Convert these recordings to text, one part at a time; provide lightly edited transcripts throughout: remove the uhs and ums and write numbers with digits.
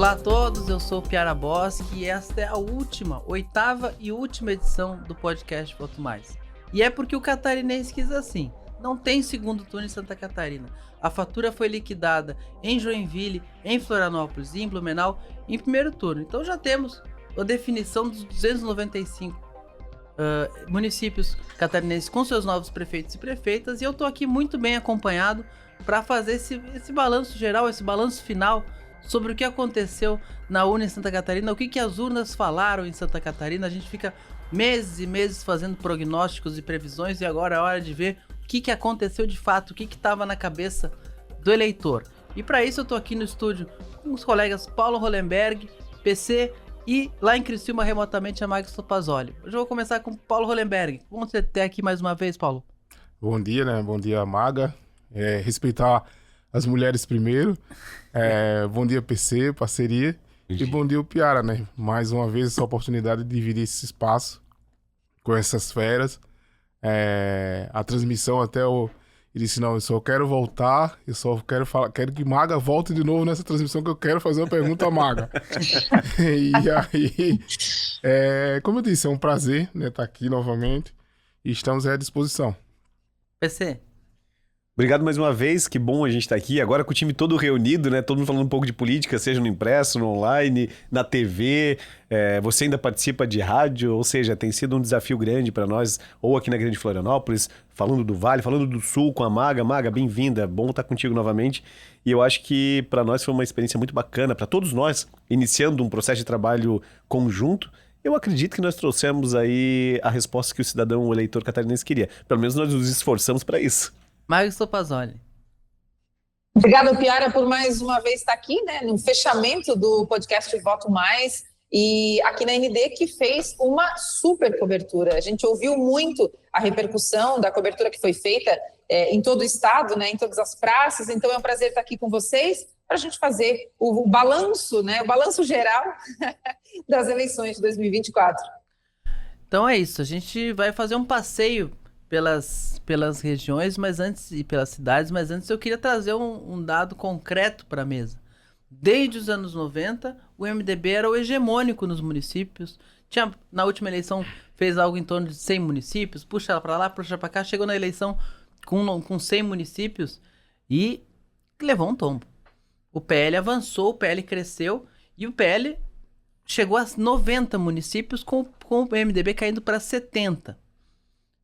Olá a todos, eu sou o Piara Bosque e esta é a oitava e última edição do podcast Voto Mais. E é porque o catarinense quis assim, não tem segundo turno em Santa Catarina. A fatura foi liquidada em Joinville, em Florianópolis e em Blumenau em primeiro turno. Então já temos a definição dos 295 municípios catarinenses com seus novos prefeitos e prefeitas, e eu estou aqui muito bem acompanhado para fazer esse balanço geral, esse balanço final sobre o que aconteceu na urna em Santa Catarina, o que as urnas falaram em Santa Catarina. A gente fica meses e meses fazendo prognósticos e previsões, e agora é hora de ver o que aconteceu de fato, o que estava na cabeça do eleitor. E para isso eu estou aqui no estúdio com os colegas Paulo Hollenberg, PC, e lá em Criciúma remotamente a Maga Topazoli. Hoje eu vou começar com o Paulo Hollenberg. Vamos ter aqui mais uma vez, Paulo. Bom dia, né? Bom dia, Maga. Respeitar as mulheres primeiro. Bom dia, PC, parceria. E bom dia, o Piara, né? Mais uma vez essa oportunidade de dividir esse espaço com essas feras. A transmissão até ele disse, não, eu só quero voltar, eu só quero falar, quero que Maga volte de novo nessa transmissão que eu quero fazer uma pergunta a Maga. E aí, como eu disse, é um prazer, né, estar aqui novamente e estamos à disposição. PC. Obrigado mais uma vez, que bom a gente estar aqui, agora com o time todo reunido, né? Todo mundo falando um pouco de política, seja no impresso, no online, na TV, você ainda participa de rádio, ou seja, tem sido um desafio grande para nós, ou aqui na Grande Florianópolis, falando do Vale, falando do Sul com a Maga. Maga, bem-vinda, bom estar contigo novamente, e eu acho que para nós foi uma experiência muito bacana, para todos nós, iniciando um processo de trabalho conjunto. Eu acredito que nós trouxemos aí a resposta que o cidadão, o eleitor catarinense queria, pelo menos nós nos esforçamos para isso. Maga Topazoli. Obrigada, Piara, por mais uma vez estar aqui, né, no fechamento do podcast Voto Mais, e aqui na ND, que fez uma super cobertura. A gente ouviu muito a repercussão da cobertura que foi feita em todo o estado, né, em todas as praças. Então é um prazer estar aqui com vocês para a gente fazer o balanço, né, o balanço geral das eleições de 2024. Então é isso, a gente vai fazer um passeio pelas regiões, mas antes, e pelas cidades, mas antes eu queria trazer um dado concreto para a mesa. Desde os anos 90, o MDB era o hegemônico nos municípios. Na última eleição fez algo em torno de 100 municípios, puxa para lá, puxa para cá, chegou na eleição com 100 municípios e levou um tombo. O PL avançou, o PL cresceu e o PL chegou a 90 municípios com o MDB caindo para 70.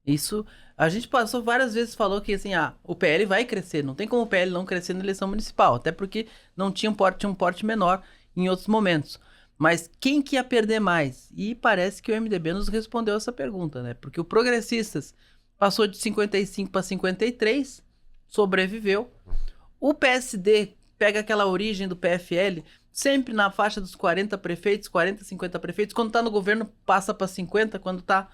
Isso, a gente passou várias vezes, falou que assim, o PL vai crescer, não tem como o PL não crescer na eleição municipal, até porque não tinha um porte menor em outros momentos. Mas quem que ia perder mais? E parece que o MDB nos respondeu essa pergunta, né? Porque o Progressistas passou de 55 para 53, sobreviveu. O PSD pega aquela origem do PFL, sempre na faixa dos 40 prefeitos, 40, 50 prefeitos, quando tá no governo passa para 50, quando tá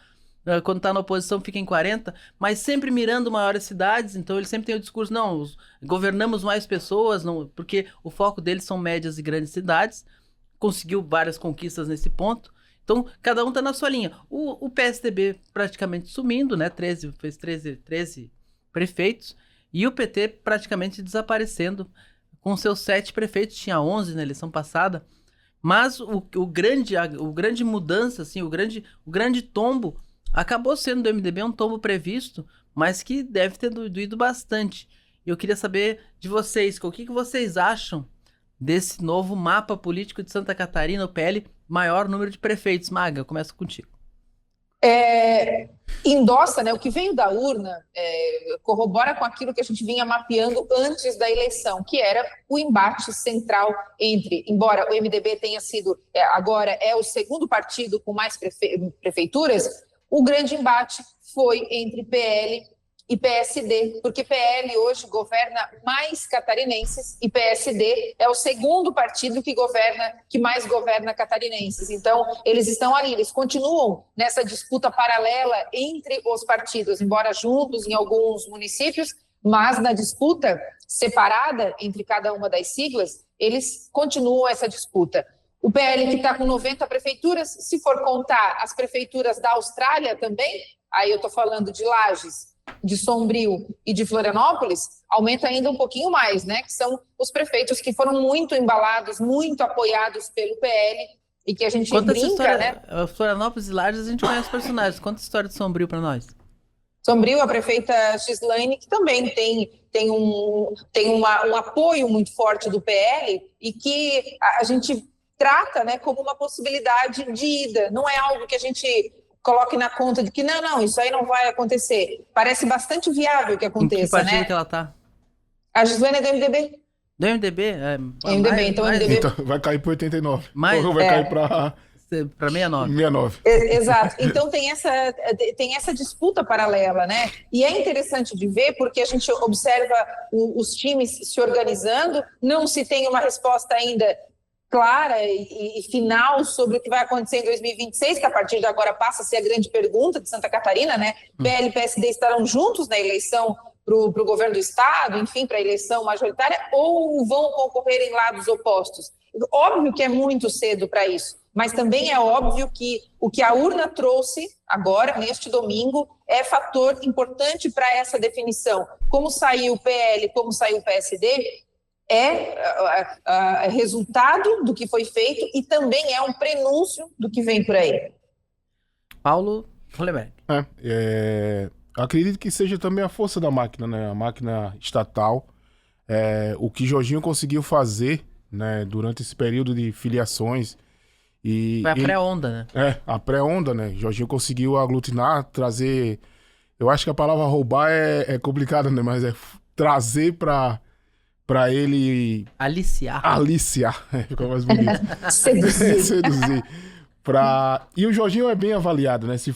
na oposição fica em 40, mas sempre mirando maiores cidades. Então ele sempre tem o discurso, não, governamos mais pessoas, não, porque o foco deles são médias e grandes cidades, conseguiu várias conquistas nesse ponto. Então cada um tá na sua linha. O PSDB praticamente sumindo, né, fez 13 prefeitos, e o PT praticamente desaparecendo com seus 7 prefeitos, tinha 11 na eleição passada, mas o grande mudança, assim, o grande tombo acabou sendo do MDB um tombo previsto, mas que deve ter doído bastante. Eu queria saber de vocês, o que vocês acham desse novo mapa político de Santa Catarina, o PL, maior número de prefeitos. Maga, eu começo contigo. Endossa, né, o que veio da urna, corrobora com aquilo que a gente vinha mapeando antes da eleição, que era o embate central embora o MDB tenha sido, agora é o segundo partido com mais prefeituras, o grande embate foi entre PL e PSD, porque PL hoje governa mais catarinenses e PSD é o segundo partido que mais governa catarinenses. Então, eles estão ali, eles continuam nessa disputa paralela entre os partidos, embora juntos em alguns municípios, mas na disputa separada entre cada uma das siglas, eles continuam essa disputa. O PL que está com 90 prefeituras, se for contar as prefeituras da Austrália também, aí eu estou falando de Lages, de Sombrio e de Florianópolis, aumenta ainda um pouquinho mais, né? Que são os prefeitos que foram muito embalados, muito apoiados pelo PL e que a gente Conta essa brinca, história, né? Florianópolis e Lages, a gente conhece os personagens. Conta a história de Sombrio pra nós. Sombrio, a prefeita Gislaine, que também tem um apoio muito forte do PL e que a gente trata, né, como uma possibilidade de ida. Não é algo que a gente coloque na conta de que não, isso aí não vai acontecer. Parece bastante viável que aconteça, Em que partido né? que ela tá? A Gislaine é do MDB. Do MDB? MDB, então MDB. Então, vai cair para 89. Mais- Ou vai cair para Pra 69. 69. Exato. Então tem essa disputa paralela, né? E é interessante de ver porque a gente observa os times se organizando, não se tem uma resposta ainda clara e final sobre o que vai acontecer em 2026, que a partir de agora passa a ser a grande pergunta de Santa Catarina, né? PL e PSD estarão juntos na eleição para o governo do estado, enfim, para a eleição majoritária, ou vão concorrer em lados opostos? Óbvio que é muito cedo para isso, mas também é óbvio que o que a urna trouxe agora, neste domingo, é fator importante para essa definição. Como saiu o PL, como saiu o PSD, é resultado do que foi feito e também é um prenúncio do que vem por aí. Paulo Hollenberg. Acredito que seja também a força da máquina, né? A máquina estatal. O que Jorginho conseguiu fazer, né, durante esse período de filiações. Foi a pré-onda, né? A pré-onda, né? Jorginho conseguiu aglutinar, trazer. Eu acho que a palavra roubar é complicada, né? Mas é trazer pra ele. Aliciar. Ficou mais bonito. Seduzir. E o Jorginho é bem avaliado, né? Se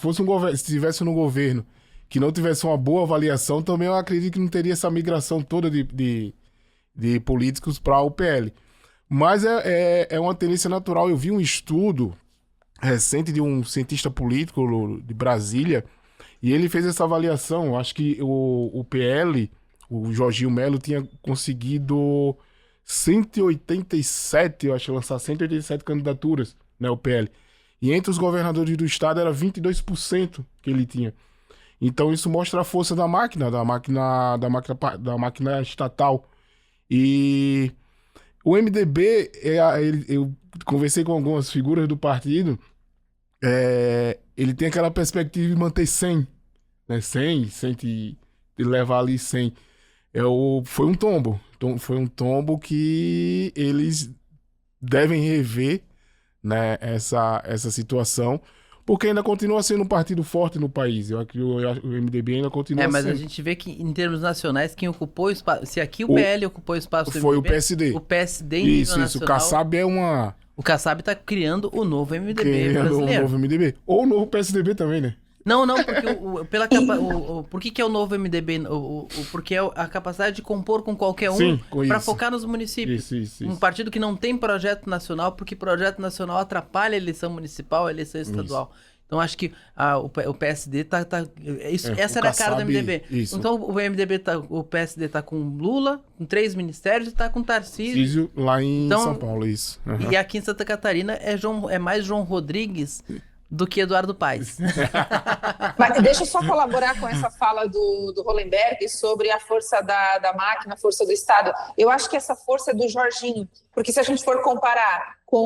tivesse no governo que não tivesse uma boa avaliação, também eu acredito que não teria essa migração toda de políticos para o PL. Mas é uma tendência natural. Eu vi um estudo recente de um cientista político de Brasília e ele fez essa avaliação. Acho que o PL, o Jorginho Melo, tinha conseguido 187, eu acho, lançar 187 candidaturas, né, o PL. E entre os governadores do estado era 22% que ele tinha. Então isso mostra a força da máquina estatal. E o MDB, eu conversei com algumas figuras do partido, ele tem aquela perspectiva de manter 100, né? 100 de levar ali 100. Foi um tombo. Foi um tombo que eles devem rever, né, essa situação, porque ainda continua sendo um partido forte no país. Eu acho que o MDB ainda continua sendo. Mas a gente vê que em termos nacionais, quem ocupou o espaço... Se aqui o PL ocupou o espaço do foi MDB... o PSD. O PSD em nível nacional... Isso. O Kassab é uma... O Kassab tá criando o novo MDB criando brasileiro. o novo MDB. Ou o novo PSDB também, né? Não, porque por que é o novo MDB? Porque é a capacidade de compor com qualquer um para focar nos municípios. Isso. Um partido que não tem projeto nacional, porque projeto nacional atrapalha a eleição municipal, a eleição estadual. Então acho que o PSD essa era a cara do MDB. Isso. Então o PSD tá com Lula, com 3 ministérios e tá com Tarcísio. Lá em São Paulo, isso. E aqui em Santa Catarina é mais João Rodrigues do que Eduardo Paes. Mas deixa eu só colaborar com essa fala do Hollenberg sobre a força da máquina, a força do Estado. Eu acho que essa força é do Jorginho, porque se a gente for comparar com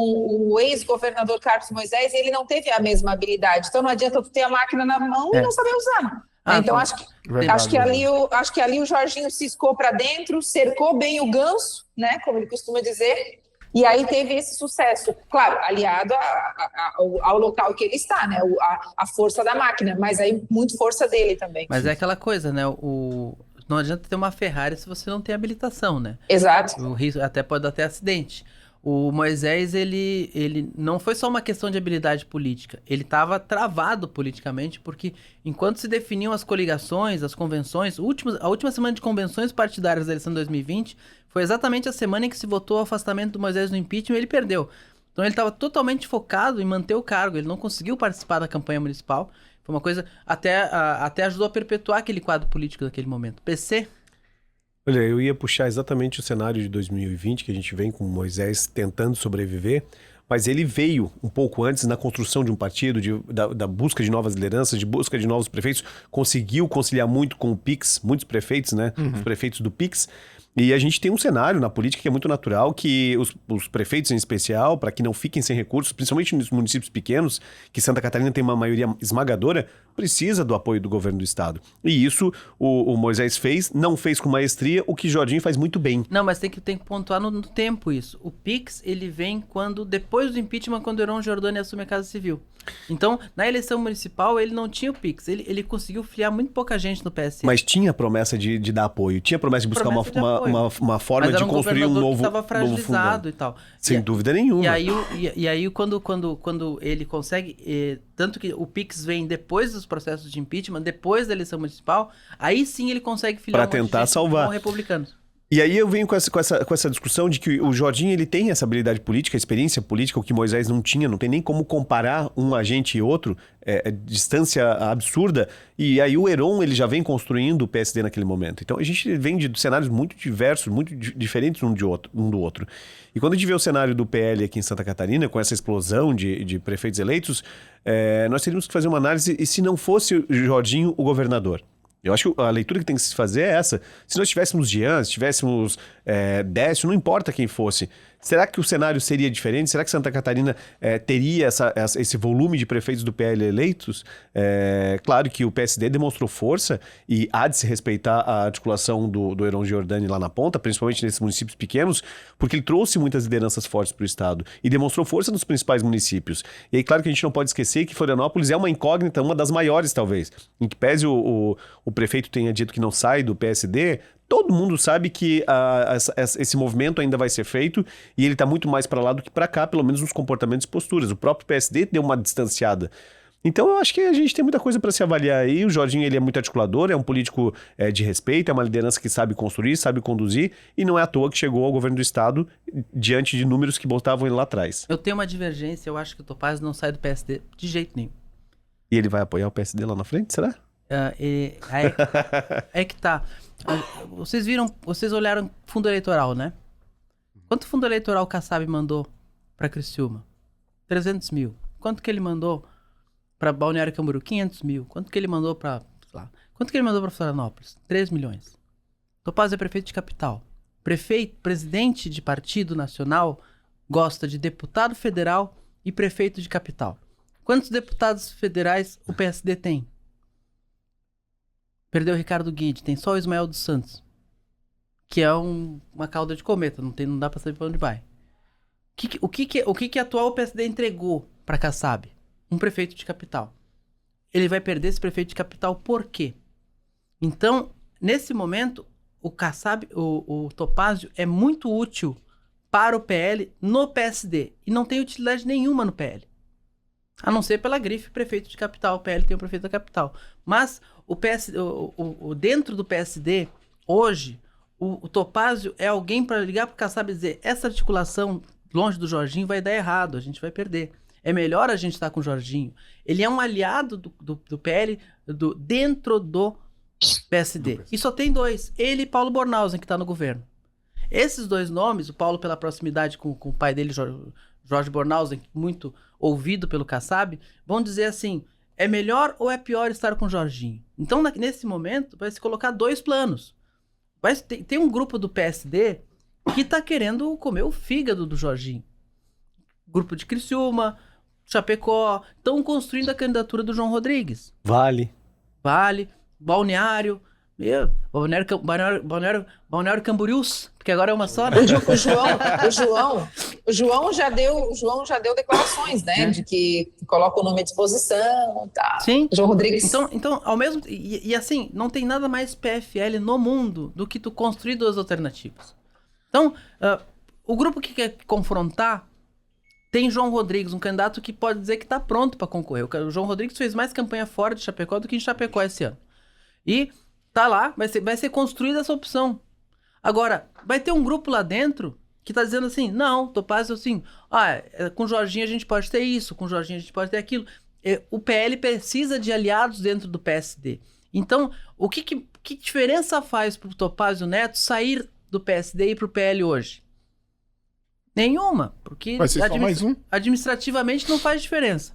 o ex-governador Carlos Moisés, ele não teve a mesma habilidade. Então não adianta tu ter a máquina na mão e não saber usar. Então acho que ali o Jorginho ciscou para dentro, cercou bem o ganso, né, como ele costuma dizer. E aí teve esse sucesso, claro, aliado ao local que ele está, né? A força da máquina, mas aí muito força dele também. Mas é aquela coisa, né? Não adianta ter uma Ferrari se você não tem habilitação, né? Exato. O risco até pode dar acidente. O Moisés, ele não foi só uma questão de habilidade política. Ele estava travado politicamente, porque enquanto se definiam as coligações, as convenções, a última semana de convenções partidárias da eleição de 2020 foi exatamente a semana em que se votou o afastamento do Moisés no impeachment e ele perdeu. Então ele estava totalmente focado em manter o cargo, ele não conseguiu participar da campanha municipal. Foi uma coisa, até ajudou a perpetuar aquele quadro político daquele momento. PC? Olha, eu ia puxar exatamente o cenário de 2020, que a gente vem com Moisés tentando sobreviver, mas ele veio um pouco antes na construção de um partido, da busca de novas lideranças, de busca de novos prefeitos, conseguiu conciliar muito com o PIX, muitos prefeitos, né? Os prefeitos do PIX. E a gente tem um cenário na política que é muito natural, que os prefeitos em especial, para que não fiquem sem recursos, principalmente nos municípios pequenos, que Santa Catarina tem uma maioria esmagadora, precisa do apoio do governo do estado. E isso o Moisés não fez com maestria, o que Jorginho faz muito bem. Não, mas tem que pontuar no tempo isso. O PIX, ele vem depois do impeachment, quando o Heron Giordani assume a Casa Civil. Então, na eleição municipal, ele não tinha o PIX. Ele conseguiu filiar muito pouca gente no PSL. Mas tinha a promessa de dar apoio, tinha a promessa de buscar uma forma de construir um novo estava fragilizado e tal. Sem dúvida nenhuma. E aí quando ele consegue... tanto que o PIX vem depois dos processos de impeachment, depois da eleição municipal, aí sim ele consegue filiar para tentar salvar republicanos. E aí eu venho com essa discussão de que o Jorginho ele tem essa habilidade política, experiência política, o que Moisés não tinha, não tem nem como comparar um agente e outro, distância absurda. E aí o Heron ele já vem construindo o PSD naquele momento. Então a gente vem de cenários muito diversos, muito diferentes um do outro. E quando a gente vê o cenário do PL aqui em Santa Catarina, com essa explosão de prefeitos eleitos, nós teríamos que fazer uma análise, e se não fosse o Jorginho o governador? Eu acho que a leitura que tem que se fazer é essa. Se nós tivéssemos Jean, se tivéssemos Décio, não importa quem fosse, será que o cenário seria diferente? Será que Santa Catarina teria esse volume de prefeitos do PL eleitos? Claro que o PSD demonstrou força e há de se respeitar a articulação do Heron Giordani lá na ponta, principalmente nesses municípios pequenos, porque ele trouxe muitas lideranças fortes para o estado e demonstrou força nos principais municípios. E aí, claro que a gente não pode esquecer que Florianópolis é uma incógnita, uma das maiores talvez. Em que pese o prefeito tenha dito que não sai do PSD, todo mundo sabe que esse movimento ainda vai ser feito e ele está muito mais para lá do que para cá, pelo menos nos comportamentos e posturas. O próprio PSD deu uma distanciada. Então eu acho que a gente tem muita coisa para se avaliar aí. O Jorginho ele é muito articulador, é um político de respeito, é uma liderança que sabe construir, sabe conduzir, e não é à toa que chegou ao governo do estado diante de números que botavam ele lá atrás. Eu tenho uma divergência, eu acho que o Topazio não sai do PSD de jeito nenhum. E ele vai apoiar o PSD lá na frente, será? É que tá. Vocês olharam fundo eleitoral, né? Quanto fundo eleitoral o Kassab mandou pra Criciúma? 300 mil. Quanto que ele mandou pra Balneário Camboriú? 500 mil. Quanto que ele mandou pra Florianópolis? 3 milhões. Topazio é prefeito de capital. Presidente de partido nacional gosta de deputado federal e prefeito de capital. Quantos deputados federais o PSD tem? Perdeu o Ricardo Guide, tem só o Ismael dos Santos, que é uma cauda de cometa, não dá pra saber pra onde vai. O que a atual PSD entregou pra Kassab? Um prefeito de capital. Ele vai perder esse prefeito de capital por quê? Então, nesse momento, o Kassab, o Topazio é muito útil para o PL no PSD e não tem utilidade nenhuma no PL. A não ser pela grife prefeito de capital. O PL tem o prefeito da capital. Mas dentro do PSD, hoje, o Topazio é alguém para ligar para o Kassab e dizer: essa articulação longe do Jorginho vai dar errado, a gente vai perder. É melhor a gente estar com o Jorginho. Ele é um aliado do PL dentro do PSD. E só tem dois: ele e Paulo Bornhausen, que está no governo. Esses dois nomes, o Paulo pela proximidade com o pai dele, Jorge Bornhausen, muito ouvido pelo Kassab, vão dizer assim: é melhor ou é pior estar com o Jorginho? Então, nesse momento, vai se colocar dois planos. Tem um grupo do PSD que tá querendo comer o fígado do Jorginho. Grupo de Criciúma, Chapecó, estão construindo a candidatura do João Rodrigues. Vale, Balneário, Balneário Camboriús, porque agora é uma só, né? O João já deu declarações, né? De que coloca o nome à disposição, tá? Sim. João Rodrigues. Então ao mesmo e assim, não tem nada mais PFL no mundo do que tu construir duas alternativas. Então, o grupo que quer confrontar tem João Rodrigues, um candidato que pode dizer que está pronto para concorrer. O João Rodrigues fez mais campanha fora de Chapecó do que em Chapecó esse ano. E tá lá, vai ser construída essa opção. Agora, vai ter um grupo lá dentro que tá dizendo assim: não, Topazio assim, com o Jorginho a gente pode ter isso, com o Jorginho a gente pode ter aquilo. O PL precisa de aliados dentro do PSD. Então, que diferença faz pro Topazio Neto sair do PSD e pro PL hoje? Nenhuma, porque Vai ser só mais um? administrativamente não faz diferença.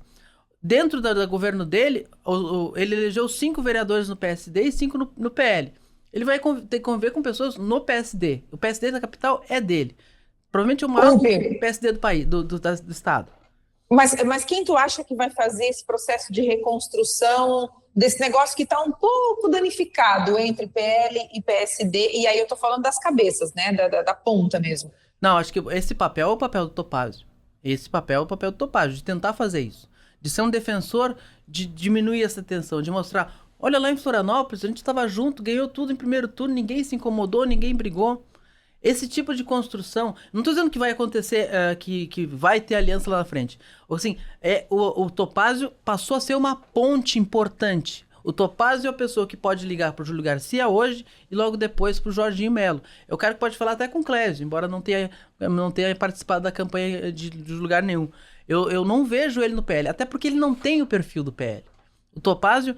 Dentro do governo dele, ele elegeu 5 vereadores no PSD e 5 no PL. Ele vai ter que conviver com pessoas no PSD. O PSD da capital é dele. Provavelmente o maior PSD do país, do estado. Mas quem tu acha que vai fazer esse processo de reconstrução desse negócio que está um pouco danificado entre PL e PSD? E aí eu tô falando das cabeças, né? Da ponta mesmo. Não, acho que esse papel é o papel do Topázio. Esse papel é o papel do Topázio, de tentar fazer isso. De ser um defensor, de diminuir essa tensão, de mostrar... Olha lá em Florianópolis, a gente estava junto, ganhou tudo em primeiro turno, ninguém se incomodou, ninguém brigou. Esse tipo de construção... Não estou dizendo que vai acontecer, que vai ter aliança lá na frente. Assim, o Topázio passou a ser uma ponte importante. O Topázio é a pessoa que pode ligar para o Júlio Garcia hoje e logo depois para o Jorginho Melo. É o cara que pode falar até com o Clésio, embora não tenha participado da campanha de lugar nenhum. Eu não vejo ele no PL, até porque ele não tem o perfil do PL. O Topázio,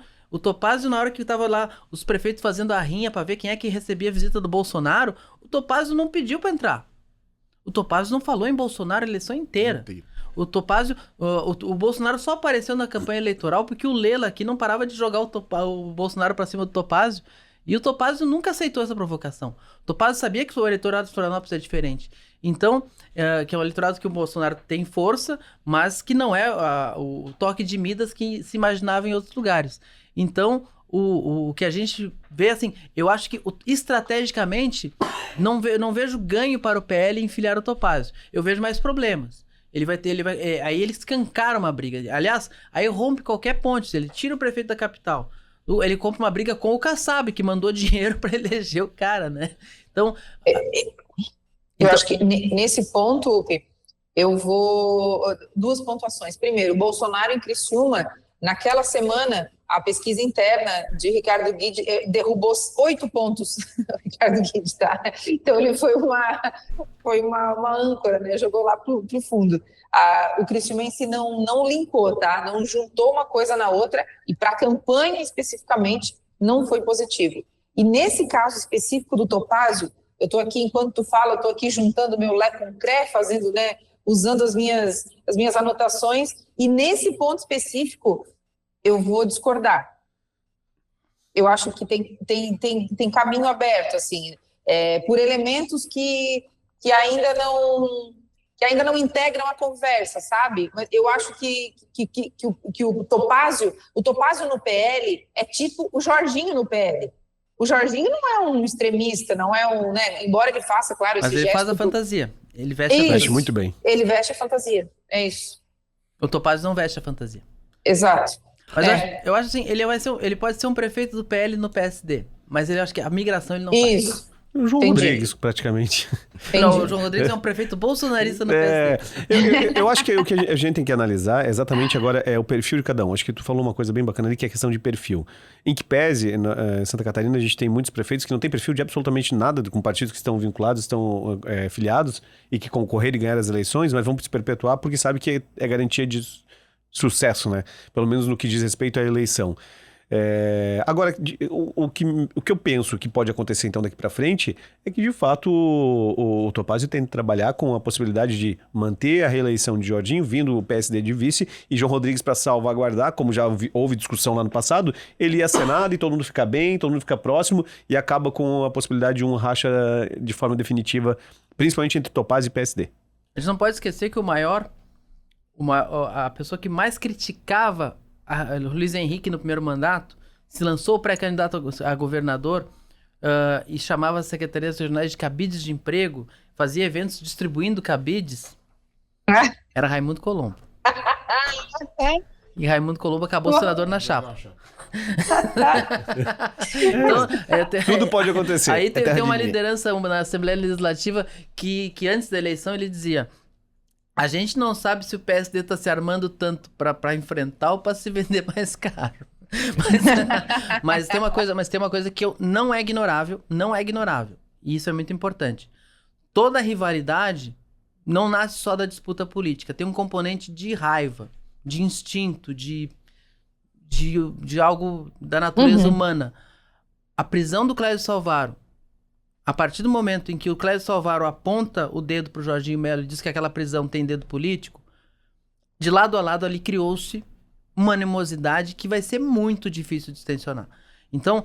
na hora que tava lá os prefeitos fazendo a rinha para ver quem é que recebia a visita do Bolsonaro, o Topázio não pediu para entrar. O Topázio não falou em Bolsonaro a eleição inteira. O Topázio, o Bolsonaro só apareceu na campanha eleitoral porque o Lela aqui não parava de jogar o Bolsonaro para cima do Topázio. E o Topázio nunca aceitou essa provocação. O Topázio sabia que o eleitorado de Florianópolis é diferente. Então, que é um eleitorado que o Bolsonaro tem força, mas que não é o toque de Midas que se imaginava em outros lugares. Então, o que a gente vê, assim, eu acho que estrategicamente não vejo ganho para o PL em filiar o Topázio. Eu vejo mais problemas. Aí ele escancara uma briga. Aliás, aí rompe qualquer ponte. Ele tira o prefeito da capital. Ele compra uma briga com o Kassab, que mandou dinheiro para eleger o cara, né? Então... Eu acho que nesse ponto, eu vou... 2 pontuações. Primeiro, Bolsonaro em Criciúma, naquela semana, a pesquisa interna de Ricardo Guide derrubou 8 pontos. Ricardo Guide, tá? Então ele foi uma âncora, né? Jogou lá pro fundo. O criciumense não linkou, tá? Não juntou uma coisa na outra e para a campanha especificamente não foi positivo. E nesse caso específico do Topázio, eu estou aqui, enquanto tu fala, eu estou aqui juntando meu Lé com Cré, fazendo, né, usando as minhas anotações, e nesse ponto específico eu vou discordar. Eu acho que tem caminho aberto, assim, por elementos que ainda não integram a conversa, sabe? Mas eu acho que o Topázio no PL é tipo o Jorginho no PL. O Jorginho não é um extremista, não é um, né? Embora ele faça, claro, esse gesto... Mas ele faz a fantasia. Ele veste a Veste fantasia. muito bem. Ele veste a fantasia, é isso. O Topázio não veste a fantasia. Exato. Mas eu acho assim, ele pode ser um prefeito do PL no PSD, mas eu acho que a migração ele não faz. Isso. O João Entendi. Rodrigues, praticamente. Não, o João Rodrigues é um prefeito bolsonarista no PSD. Eu acho que o que a gente tem que analisar exatamente agora é o perfil de cada um. Acho que tu falou uma coisa bem bacana ali, que é a questão de perfil. Em que pese, em Santa Catarina, a gente tem muitos prefeitos que não têm perfil de absolutamente nada com partidos que estão vinculados, estão filiados e que concorreram e ganharam as eleições, mas vão se perpetuar porque sabe que é garantia de sucesso, né? Pelo menos no que diz respeito à eleição. Agora, o que eu penso que pode acontecer então daqui para frente é que de fato o Topázio tem que trabalhar com a possibilidade de manter a reeleição de Jorginho, vindo o PSD de vice, e João Rodrigues para salvaguardar, como já houve discussão lá no passado, ele ia Senado e todo mundo fica bem, todo mundo fica próximo e acaba com a possibilidade de um racha de forma definitiva, principalmente entre Topázio e PSD. A gente não pode esquecer que a pessoa que mais criticava o Luiz Henrique no primeiro mandato, se lançou pré-candidato a governador e chamava as secretarias regionais de cabides de emprego, fazia eventos distribuindo cabides, era Raimundo Colombo. E Raimundo Colombo acabou senador na chapa. Então, Tudo pode acontecer. Aí tem uma liderança na Assembleia Legislativa que antes da eleição ele dizia: a gente não sabe se o PSD está se armando tanto para enfrentar ou para se vender mais caro. Mas tem uma coisa que não é ignorável. E isso é muito importante. Toda rivalidade não nasce só da disputa política. Tem um componente de raiva, de instinto, de algo da natureza humana. A prisão do Clésio Salvaro, a partir do momento em que o Clésio Salvaro aponta o dedo pro Jorginho Melo e diz que aquela prisão tem dedo político, de lado a lado ali criou-se uma animosidade que vai ser muito difícil de extensionar. Então,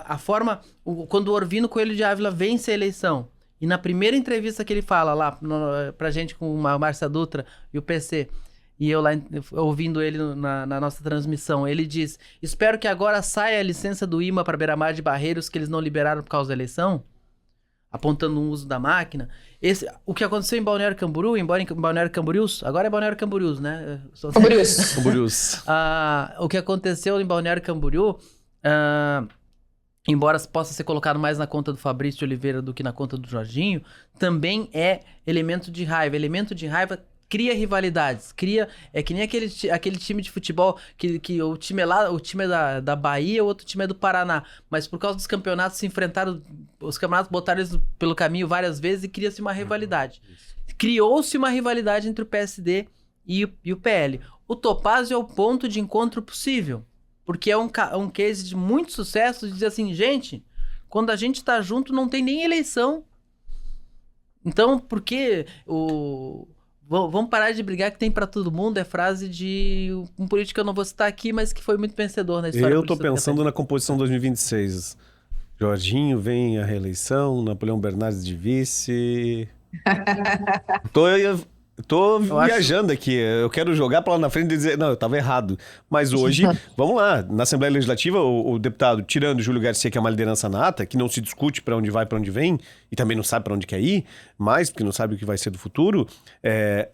a forma... quando o Orvino Coelho de Ávila vence a eleição, e na primeira entrevista que ele fala lá pra gente com a Márcia Dutra e o PC, e eu lá ouvindo ele na nossa transmissão, ele diz: espero que agora saia a licença do IMA para Beira-Mar de Barreiros que eles não liberaram por causa da eleição, apontando o uso da máquina. O que aconteceu em Balneário Camboriú, embora em Balneário Camboriús, agora é Balneário Camboriús, né? Camboriús. O que aconteceu em Balneário Camboriú, embora possa ser colocado mais na conta do Fabrício de Oliveira do que na conta do Jorginho, também é elemento de raiva. Elemento de raiva cria rivalidades, é que nem aquele time de futebol que o time é lá, o time é da Bahia, o outro time é do Paraná, mas por causa dos campeonatos se enfrentaram, os campeonatos botaram eles pelo caminho várias vezes e cria-se uma rivalidade. Criou-se uma rivalidade entre o PSD e o PL. O Topázio é o ponto de encontro possível, porque é um case de muito sucesso de dizer assim, gente, quando a gente tá junto não tem nem eleição. Então, porque vamos parar de brigar que tem pra todo mundo, é frase de um político que eu não vou citar aqui, mas que foi muito vencedor na história. Eu tô pensando na composição 2026. Jorginho vem a reeleição, Napoleão Bernardes de vice. Tô viajando aqui, eu quero jogar pra lá na frente e dizer, não, eu tava errado. Mas hoje, vamos lá, na Assembleia Legislativa, o deputado, tirando Júlio Garcia, que é uma liderança nata, que não se discute pra onde vai, pra onde vem, e também não sabe pra onde quer ir, mais porque não sabe o que vai ser do futuro,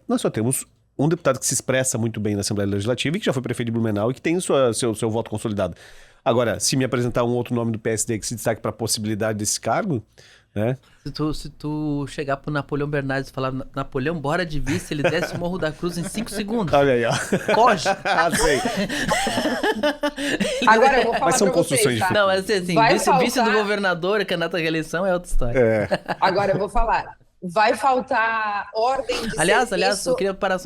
nós só temos um deputado que se expressa muito bem na Assembleia Legislativa e que já foi prefeito de Blumenau e que tem seu voto consolidado. Agora, se me apresentar um outro nome do PSD que se destaque pra possibilidade desse cargo, né? Se tu chegar pro Napoleão Bernardes e falar, Napoleão, bora de vice, ele desce o Morro da Cruz em 5 segundos. Olha aí, ó. Foge. Sei. Agora eu vou falar Mas são pra vocês, construções tá? Não, mas assim, vice do governador, candidato à reeleição é outra história. Agora eu vou falar. Vai faltar ordem de Aliás, serviço... eu queria parar,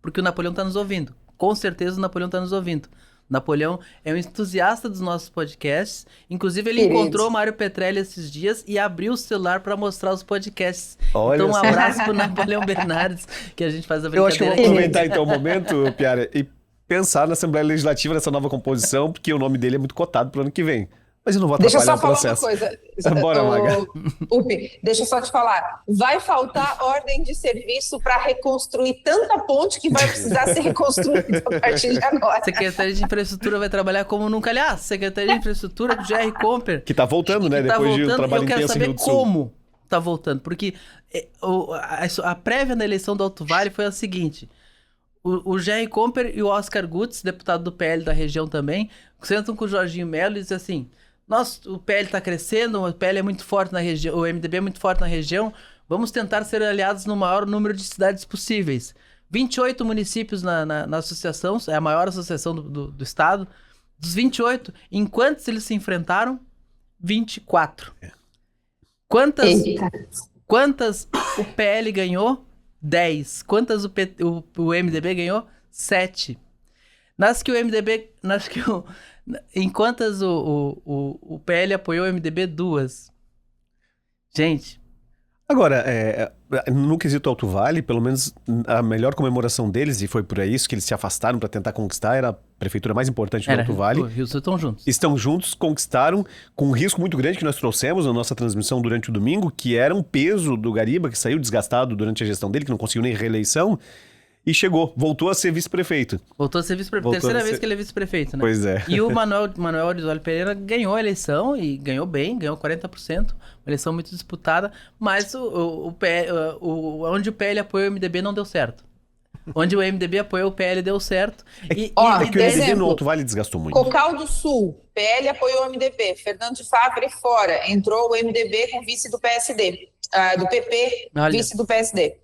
porque o Napoleão tá nos ouvindo. Com certeza o Napoleão tá nos ouvindo. Napoleão é um entusiasta dos nossos podcasts. Inclusive, ele encontrou o Mário Petrelli esses dias e abriu o celular para mostrar os podcasts. Olha então, um só. abraço pro Napoleão Bernardes, que a gente faz a brincadeira. Eu acho que eu vou aqui. aproveitar então o momento, Piara, e pensar na Assembleia Legislativa, nessa nova composição, porque o nome dele é muito cotado pro ano que vem. Mas eu não vou atrapalhar o processo. Deixa eu só falar uma coisa. Bora, Maga. Upi, deixa eu só te falar. Vai faltar ordem de serviço para reconstruir tanta ponte que vai precisar ser reconstruída a partir de agora. Secretaria de Infraestrutura vai trabalhar como nunca. Aliás, Secretaria de Infraestrutura do Jerry Comper. Que tá voltando, né? Depois de um trabalho eu quero intenso em saber Rio do Sul. como tá voltando. Porque a prévia na eleição do Alto Vale foi a seguinte. O Jerry Comper e o Oscar Gutz, deputado do PL da região também, sentam com o Jorginho Melo e dizem assim... Nossa, o PL está crescendo, o PL é muito forte na região, o MDB é muito forte na região, vamos tentar ser aliados no maior número de cidades possíveis. 28 municípios na associação, é a maior associação do estado. Dos 28, em quantos eles se enfrentaram? 24. Quantas o PL ganhou? 10. Quantas o MDB ganhou? 7. Em quantas o PL apoiou o MDB? 2. Gente. Agora, no quesito Alto Vale, pelo menos a melhor comemoração deles, e foi por isso que eles se afastaram para tentar conquistar, era a prefeitura mais importante do Alto Vale. Eles estão juntos. Estão juntos, conquistaram, com um risco muito grande que nós trouxemos na nossa transmissão durante o domingo, que era um peso do Gariba, que saiu desgastado durante a gestão dele, que não conseguiu nem reeleição. E voltou a ser vice-prefeito. Voltou a ser vice-prefeito. Terceira vez que ele é vice-prefeito, né? Pois é. E o Manuel Orizoli Pereira ganhou a eleição e ganhou bem, ganhou 40%. Uma eleição muito disputada, mas onde o PL apoiou o MDB não deu certo. Onde o MDB apoiou o PL deu certo. Que o MDB no Alto Vale desgastou muito. Cocal do Sul, PL apoiou o MDB. Fernando de Favre fora. Entrou o MDB com vice do PSD. Do PP, Olha. Vice do PSD.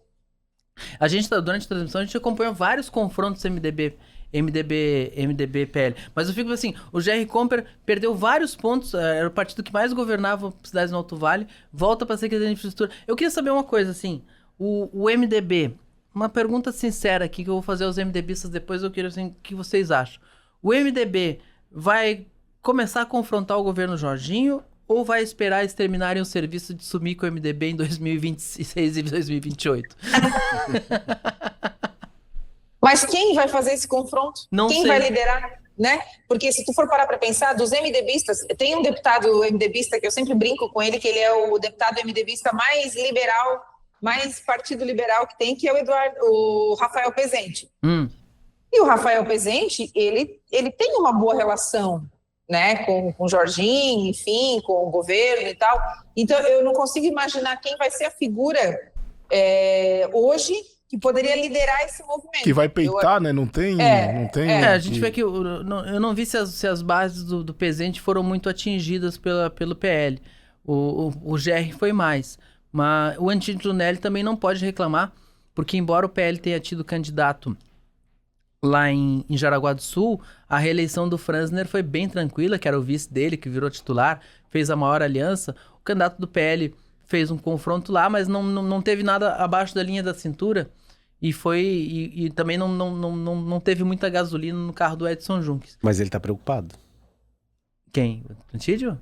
A gente, durante a transmissão, a gente acompanhou vários confrontos MDB, PL. Mas eu fico assim, o Jerry Comper perdeu vários pontos, era o partido que mais governava cidades no Alto Vale, volta para a Secretaria de Infraestrutura. Eu queria saber uma coisa, assim, o MDB, uma pergunta sincera aqui que eu vou fazer aos MDBistas depois, eu queria assim, o que vocês acham? O MDB vai começar a confrontar o governo Jorginho ou vai esperar eles terminarem o serviço de sumir com o MDB em 2026 e 2028? Mas quem vai fazer esse confronto? Não Quem sei. vai liderar? Né? Porque se tu for parar para pensar, dos MDBistas, tem um deputado MDBista que eu sempre brinco com ele, que ele é o deputado MDBista mais liberal, mais partido liberal que tem, que é o Rafael Pezente. E o Rafael Pezente, ele tem uma boa relação, né, com o Jorginho, enfim, com o governo e tal. Então, eu não consigo imaginar quem vai ser a figura hoje que poderia liderar esse movimento. Que vai peitar, né? Não tem. A gente vê que eu não vi se as bases do Pezente foram muito atingidas pelo PL. O GR foi mais. Mas o Antídio Nelly também não pode reclamar, porque embora o PL tenha tido candidato lá em Jaraguá do Sul, a reeleição do Franzner foi bem tranquila, que era o vice dele, que virou titular, fez a maior aliança. O candidato do PL fez um confronto lá, mas não teve nada abaixo da linha da cintura e também não teve muita gasolina no carro do Edson Junques. Mas ele tá preocupado. Quem? O Antídio?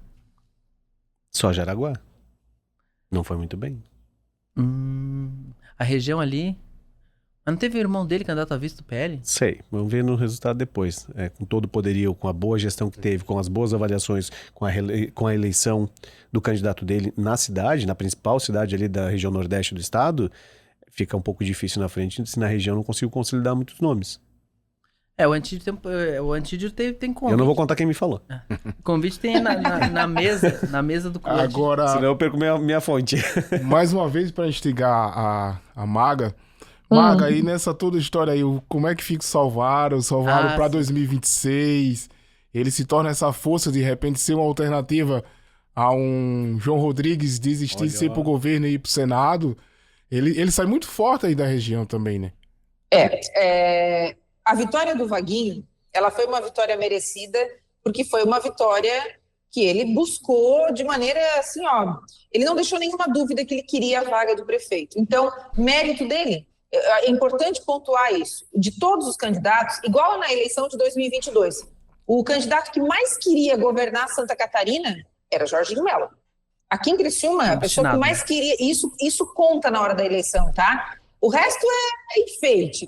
Só Jaraguá. Não foi muito bem. A região ali... Mas não teve o irmão dele candidato a vice do PL? Sei, vamos ver no resultado depois. Com todo o poderio, com a boa gestão que teve, com as boas avaliações, com a eleição do candidato dele na cidade, na principal cidade ali da região nordeste do estado, fica um pouco difícil na frente, se na região não consigo consolidar muitos nomes. O Antídio tem convite. Eu não vou contar quem me falou. O convite tem na mesa do convite. Agora, senão eu perco minha fonte. mais uma vez, para instigar a Maga, aí nessa toda história aí, como é que fica o Salvaro para 2026? Ele se torna essa força de repente ser uma alternativa a um João Rodrigues desistir de ser pro governo e ir pro Senado. Ele sai muito forte aí da região também, né? A vitória do Vaguinho, ela foi uma vitória merecida, porque foi uma vitória que ele buscou de maneira assim, ele não deixou nenhuma dúvida que ele queria a vaga do prefeito. Então, mérito dele. É importante pontuar isso. De todos os candidatos, igual na eleição de 2022, o candidato que mais queria governar Santa Catarina era Jorginho Mello. Aqui em Criciúma, a pessoa que mais queria... Isso conta na hora da eleição, tá? O resto é enfeite.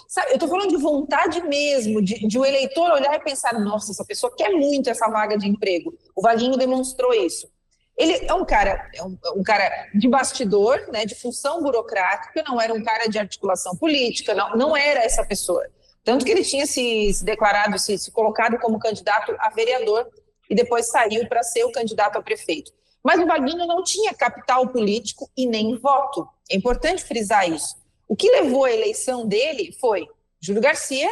Sabe, eu tô falando de vontade mesmo, de o eleitor olhar e pensar, nossa, essa pessoa quer muito essa vaga de emprego. O Vaguinho demonstrou isso. Ele é um cara de bastidor, né, de função burocrática, não era um cara de articulação política, não era essa pessoa. Tanto que ele tinha se declarado, se colocado como candidato a vereador e depois saiu para ser o candidato a prefeito. Mas o Vaguinho não tinha capital político e nem voto. É importante frisar isso. O que levou à eleição dele foi Júlio Garcia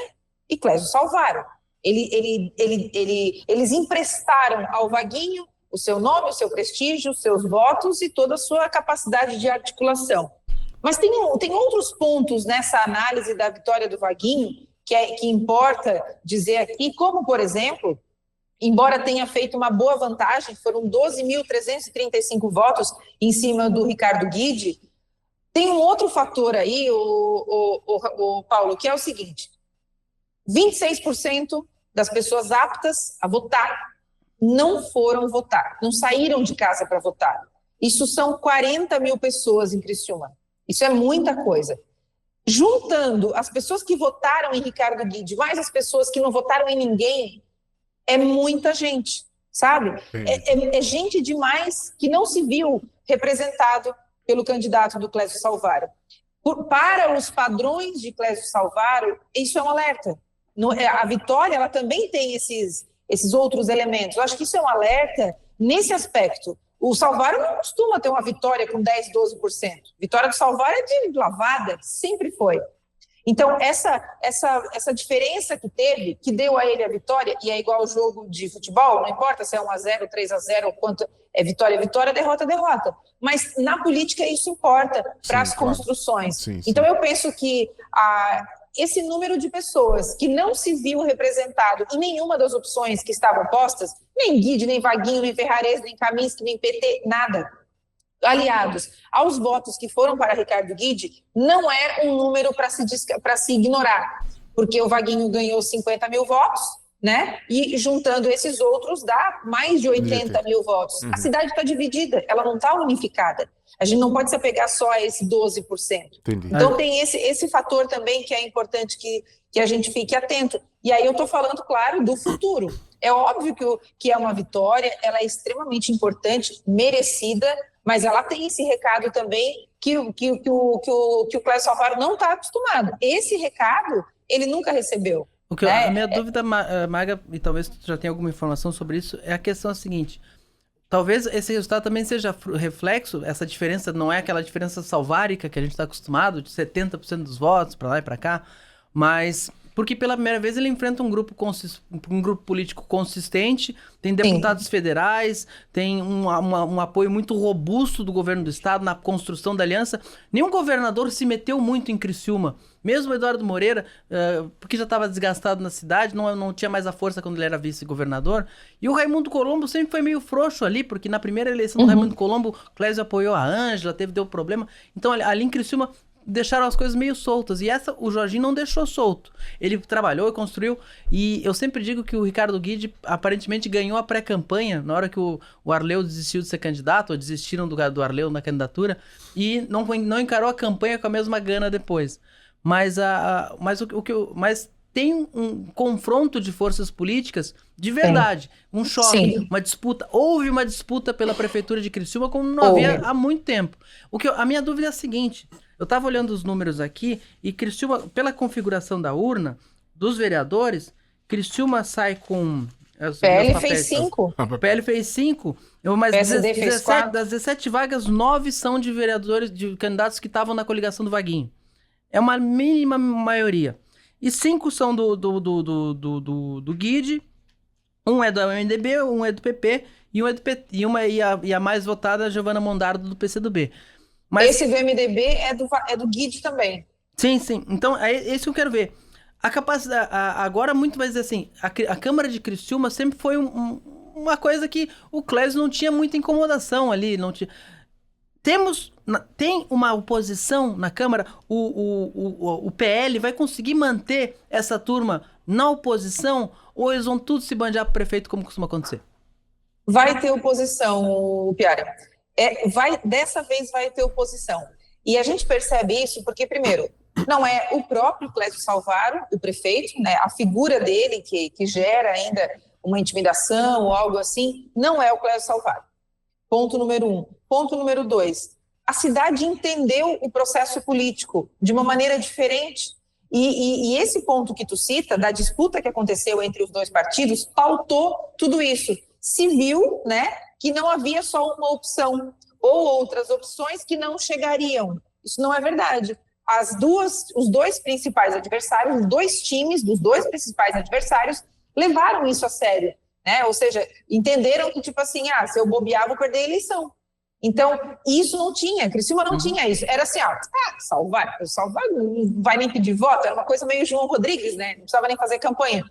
e Clésio Salvaro. Eles emprestaram ao Vaguinho o seu nome, o seu prestígio, os seus votos e toda a sua capacidade de articulação. Mas tem outros pontos nessa análise da vitória do Vaguinho que importa dizer aqui, como, por exemplo, embora tenha feito uma boa vantagem, foram 12.335 votos em cima do Ricardo Guide, tem um outro fator aí, o Paulo, que é o seguinte: 26% das pessoas aptas a votar não foram votar, não saíram de casa para votar. Isso são 40 mil pessoas em Criciúma. Isso é muita coisa. Juntando as pessoas que votaram em Ricardo Guide, mais as pessoas que não votaram em ninguém, é muita gente, sabe? É gente demais que não se viu representado pelo candidato do Clésio Salvaro. Para os padrões de Clésio Salvaro, isso é um alerta. A vitória, ela também tem esses outros elementos. Eu acho que isso é um alerta nesse aspecto. O Salvaro não costuma ter uma vitória com 10%, 12%. Vitória do Salvaro é de lavada, sempre foi. Então, essa diferença que teve, que deu a ele a vitória, e é igual ao jogo de futebol, não importa se é 1-0, 3-0, quanto é vitória, derrota, derrota. Mas na política isso importa para as construções. Sim. Então, eu penso que esse número de pessoas que não se viu representado em nenhuma das opções que estavam postas, nem Guide, nem Vaguinho, nem Ferrarese, nem Kaminski, nem PT, nada, aliados aos votos que foram para Ricardo Guide, não é um número para se ignorar, porque o Vaguinho ganhou 50 mil votos né? E juntando esses outros dá mais de 80 mil votos. A cidade está dividida, ela não está unificada. A gente não pode se apegar só a esse 12%. Entendi. Então tem esse fator também que é importante que a gente fique atento. E aí eu estou falando, claro, do futuro. É óbvio que é uma vitória, ela é extremamente importante, merecida, mas ela tem esse recado também que o Clécio Salvaro não está acostumado. Esse recado ele nunca recebeu. A minha dúvida, Maga, e talvez tu já tenha alguma informação sobre isso, é a questão seguinte. Talvez esse resultado também seja reflexo, essa diferença não é aquela diferença salvárica que a gente está acostumado, de 70% dos votos para lá e para cá, mas porque pela primeira vez ele enfrenta um grupo político consistente, tem deputados federais, tem um apoio muito robusto do governo do estado na construção da aliança. Nenhum governador se meteu muito em Criciúma, mesmo o Eduardo Moreira, porque já estava desgastado na cidade, não tinha mais a força quando ele era vice-governador. E o Raimundo Colombo sempre foi meio frouxo ali, porque na primeira eleição do Raimundo Colombo, o Clésio apoiou a Ângela, deu problema. Então ali em Criciúma deixaram as coisas meio soltas. E o Jorginho não deixou solto. Ele trabalhou e construiu. E eu sempre digo que o Ricardo Guide aparentemente ganhou a pré-campanha na hora que o Arleu desistiu de ser candidato, ou desistiram do Arleu na candidatura, e não encarou a campanha com a mesma gana depois. Mas tem um confronto de forças políticas de verdade, um choque, uma disputa. Houve uma disputa pela prefeitura de Criciúma como não havia há muito tempo. A minha dúvida é a seguinte: eu estava olhando os números aqui e Criciúma, pela configuração da urna dos vereadores, Criciúma sai com... PL fez 5. PL fez 5, mas PSD fez 4. Das 17 vagas, 9 são de vereadores, de candidatos que estavam na coligação do Vaguinho. É uma mínima maioria. E 5 são do Guide, um é do MDB, um é do PP, e um é do PT, e a mais votada é a Giovana Mondardo, do PCdoB. Mas esse do MDB é do Guide também. Sim. Então, é isso que eu quero ver. A capacidade... agora, muito mais assim, a Câmara de Criciúma sempre foi uma coisa que o Clésio não tinha muita incomodação ali. Não tinha... Tem uma oposição na Câmara? O PL vai conseguir manter essa turma na oposição? Ou eles vão tudo se bandear pro prefeito, como costuma acontecer? Vai ter oposição, Piara. Dessa vez vai ter oposição. E a gente percebe isso porque, primeiro, não é o próprio Clécio Salvaro, o prefeito, né, a figura dele que gera ainda uma intimidação ou algo assim, não é o Clécio Salvaro. Ponto número 1. Ponto número 2. A cidade entendeu o processo político de uma maneira diferente. E esse ponto que tu cita, da disputa que aconteceu entre os dois partidos, pautou tudo isso. Se viu, né, que não havia só uma opção, ou outras opções que não chegariam. Isso não é verdade. Os dois principais adversários, os dois times dos dois principais adversários levaram isso a sério, né? Ou seja, entenderam que, tipo assim, se eu bobear, vou perder a eleição. Então, isso não tinha, Criciúma não tinha isso. Era assim, Salvar não vai nem pedir voto, era uma coisa meio João Rodrigues, né? Não precisava nem fazer campanha.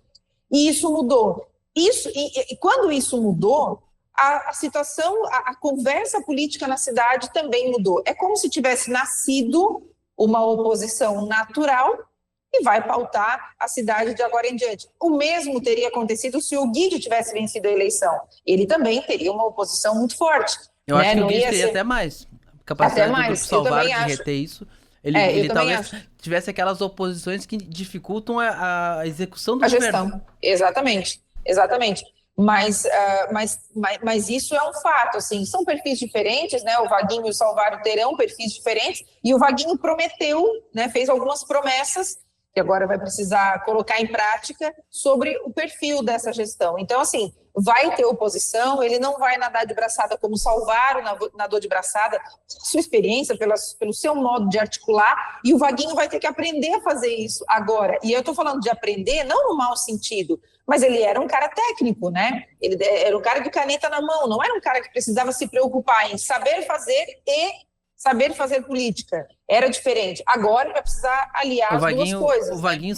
E isso mudou. E quando isso mudou, a situação, a conversa política na cidade também mudou. É como se tivesse nascido uma oposição natural e vai pautar a cidade de agora em diante. O mesmo teria acontecido se o Guide tivesse vencido a eleição. Ele também teria uma oposição muito forte. Eu acho que o Guide teria até mais. Capacidade do Grupo Salvaro de reter isso. Ele talvez tivesse aquelas oposições que dificultam a execução do governo. Gestão. Exatamente. Mas isso é um fato, assim, são perfis diferentes, né? O Vaguinho e o Salvaro terão perfis diferentes, e o Vaguinho prometeu, né, fez algumas promessas, que agora vai precisar colocar em prática, sobre o perfil dessa gestão. Então, assim, vai ter oposição, ele não vai nadar de braçada como o Salvaro nadou de braçada, sua experiência, pelo seu modo de articular, e o Vaguinho vai ter que aprender a fazer isso agora. E eu estou falando de aprender, não no mau sentido, mas ele era um cara técnico, né? Ele era um cara de caneta na mão, não era um cara que precisava se preocupar em saber fazer política. Era diferente. Agora ele vai precisar aliar as duas coisas. O Vaguinho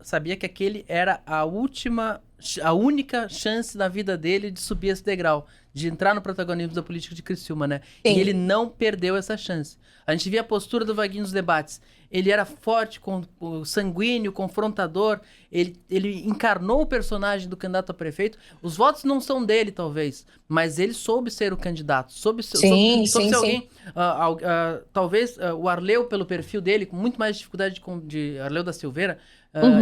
sabia que aquele era a última a única chance na vida dele de subir esse degrau, de entrar no protagonismo da política de Criciúma, né? Sim. E ele não perdeu essa chance. A gente via a postura do Vaguinho nos debates. Ele era forte, sanguíneo, confrontador. Ele encarnou o personagem do candidato a prefeito. Os votos não são dele, talvez, mas ele soube ser o candidato. Soube ser alguém. Talvez o Arleu, pelo perfil dele, com muito mais dificuldade de Arleu da Silveira,